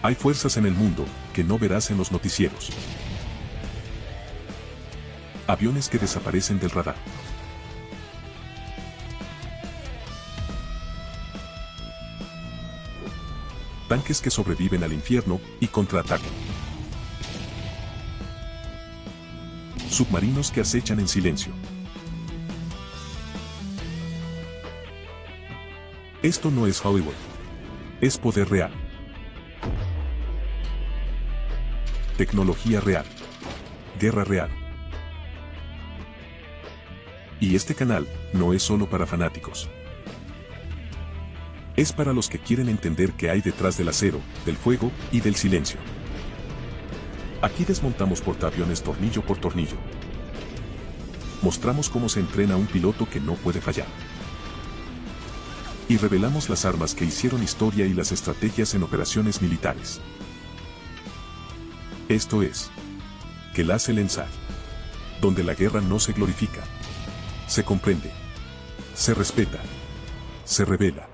Hay fuerzas en el mundo que no verás en los noticieros. Aviones que desaparecen del radar. Tanques que sobreviven al infierno y contraatacan. Submarinos que acechan en silencio. Esto no es Hollywood. Es poder real. Tecnología real. Guerra real. Y este canal no es solo para fanáticos. Es para los que quieren entender qué hay detrás del acero, del fuego y del silencio. Aquí desmontamos portaaviones tornillo por tornillo. Mostramos cómo se entrena un piloto que no puede fallar. Y revelamos las armas que hicieron historia y las estrategias en operaciones militares. Esto es Kelas el Ensar, donde la guerra no se glorifica, se comprende, se respeta, se revela.